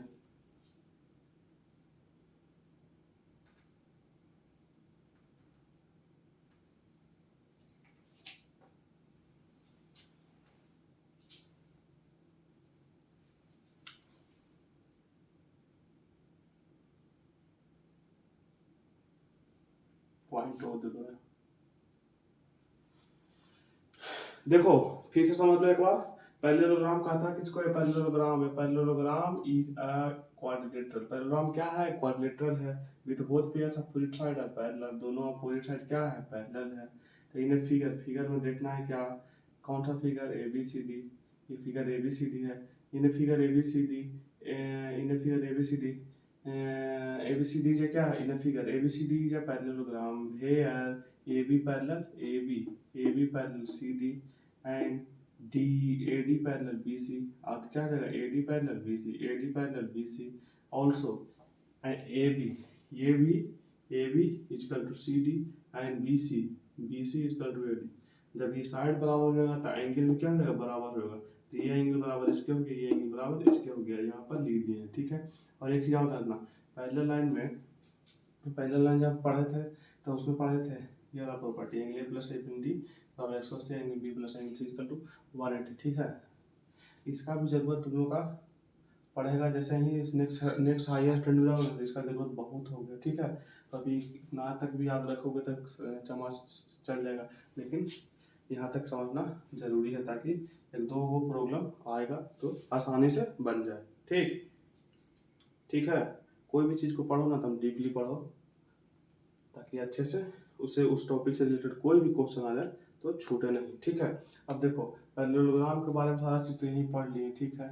पॉइंट दो दे दो। देखो फिर से समझ लो एक बार। पैरेललोग्राम कहा था किसको? ये पैरेललोग्राम है। Parallelogram is a quadrilateral. Parallelogram क्या है? क्वाड्रिलेटरल है with both pairs of opposite side are parallel. दोनों अपोजिट साइड क्या है? पैरेलल है। तो इन्हें फिगर में देखना है क्या? कौन सा figure? A B C D. ये figure A B C D है। इन्हें figure A B C D इन्हें figure A B C D ABCD is क्या? In a figure ABCD is a parallelogram. Here AB parallel AB parallel CD and AD parallel BC. अब क्या रहेगा? AD parallel BC also and AB is equal to CD and BC is equal to AD. जब ये side बराबर हो जाएगा तो angle में क्या होगा? बराबर होगा। तो ये एंगल बराबर इसके हो गया, ये एंगल बराबर इसके हो गया। यहाँ पर लिख दिए। ठीक है, और एक चीज और रखना, पैरेलल लाइन में, पैरेलल लाइन जब पढ़े थे तो उसमें पढ़े थे ये वाला property, angle A plus angle D बराबर एक्स से angle B plus angle C equal to 180। ठीक है, इसका भी जरूरत तुम लोग का पढ़ेगा जैसे ही नेक्स्ट हायर स्टैंडर्ड में जाओगे तो इसका जरूरत बहुत हो गया। ठीक है, तो अभी इतना तक भी याद रखोगे तो समझ चल जाएगा, लेकिन यहाँ तक समझना जरूरी है ताकि एक दो वो प्रॉब्लम आएगा तो आसानी से बन जाए। ठीक है, कोई भी चीज़ को पढ़ो ना तुम डीपली पढ़ो ताकि अच्छे से उसे उस टॉपिक से रिलेटेड कोई भी क्वेश्चन आ जाए तो छूटे नहीं। ठीक है, अब देखो पैरेललोग्राम के बारे में सारा चीज़ तो यहीं पढ़ लिए। ठीक है,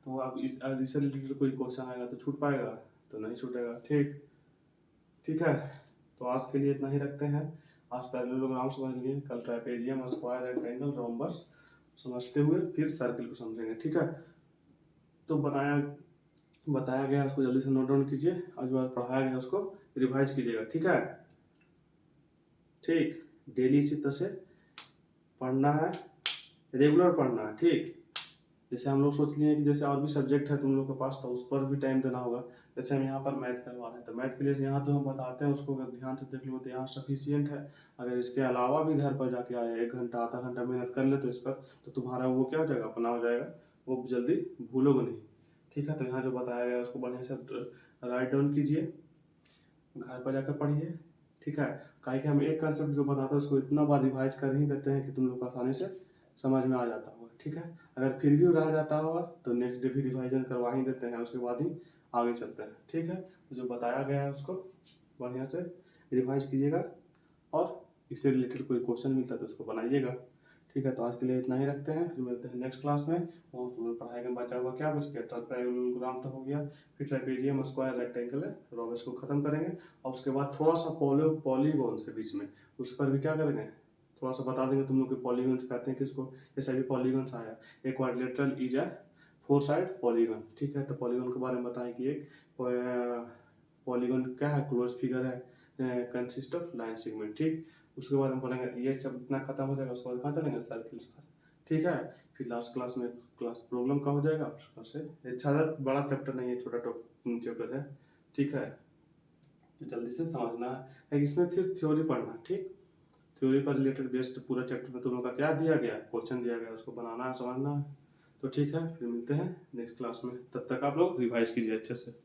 तो अब इससे रिलेटेड कोई क्वेश्चन आएगा तो छूट पाएगा? तो नहीं छूटेगा। ठीक है, तो आज के लिए इतना ही रखते हैं। आज पैरेललोग्राम समझ लिए, कल ट्रापेजियम, स्क्वायर, रेक्टेंगल, रोम्बस समझते हुए फिर सर्किल को समझेंगे। ठीक है, तो बताया गया उसको जल्दी से नोट डाउन कीजिए और जो पढ़ाया गया उसको रिवाइज कीजिएगा। ठीक है, ठीक, डेली इसी तरह से पढ़ना है, रेगुलर पढ़ना है। ठीक, जैसे हम लोग सोच लिए कि जैसे और भी सब्जेक्ट है तुम लोग के पास तो उस पर भी टाइम देना होगा। जैसे हम यहाँ पर मैथ करवा रहे हैं तो मैथ के लिए यहाँ तो हम बताते हैं उसको, अगर ध्यान से देख लो तो यहाँ सफिशियंट है। अगर इसके अलावा भी घर पर जाके आए 1 घंटा आधा घंटा मेहनत कर ले तो इस पर तो तुम्हारा वो क्या हो जाएगा? अपना हो जाएगा, वो जल्दी भूलोगे नहीं। ठीक है, तो यहाँ जो बताया गया उसको बढ़िया से राइट डाउन कीजिए, घर पर जाकर पढ़िए। ठीक है, काहे कि हम एक कंसेप्ट जो बताते हैं उसको इतना बार रिवाइज कर ही देते हैं कि तुम लोग को आसानी से समझ में आ जाता होगा। ठीक है, अगर फिर भी रह जाता होगा तो नेक्स्ट डे भी रिवाइजन करवा ही देते हैं, उसके बाद ही आगे चलते हैं। ठीक है, तो जो बताया गया है उसको बढ़िया से रिवाइज कीजिएगा और इससे रिलेटेड कोई क्वेश्चन मिलता है तो उसको बनाइएगा। ठीक है, तो आज के लिए इतना ही रखते हैं, फिर मिलते हैं नेक्स्ट क्लास में। और तुम्हें पढ़ाई में बचा हुआ क्या बच गया? पैरेललोग्राम तो हो गया, फिर ट्रापेजियम, स्क्वायर, रेक्टेंगल है, रोबस को खत्म करेंगे और उसके बाद थोड़ा सा पॉलीगॉन से बीच में उस पर भी क्या करेंगे? थोड़ा सा बता देंगे तुम लोग के पॉलीगॉन्स कहते हैं किसको। जैसे अभी पॉलीगॉन्स आया, एक quadrilateral is a 4 side polygon. ठीक है, तो पॉलीगॉन के बारे में बताएं कि एक पॉलीगॉन क्या है? क्लोज फिगर है, कंसिस्ट ऑफ लाइन सेगमेंट। ठीक, उसके बाद हम पढ़ेंगे, ये जब इतना खत्म हो जाएगा उसके बाद कहाँ चलेंगे? सर्किल्स पर। ठीक है, फिर लास्ट क्लास में क्लास प्रॉब्लम का हो जाएगा। उसका से ज़्यादा बड़ा चैप्टर नहीं है, छोटा चैप्टर है। ठीक है, तो जल्दी से समझना है, इसमें सिर्फ थ्योरी पढ़ना है। ठीक, थ्योरी पर रिलेटेड बेस्ड पूरा चैप्टर में तुम लोग का क्या दिया गया? क्वेश्चन दिया गया, उसको बनाना है, समझना है। तो ठीक है, फिर मिलते हैं नेक्स्ट क्लास में, तब तक आप लोग रिवाइज कीजिए अच्छे से।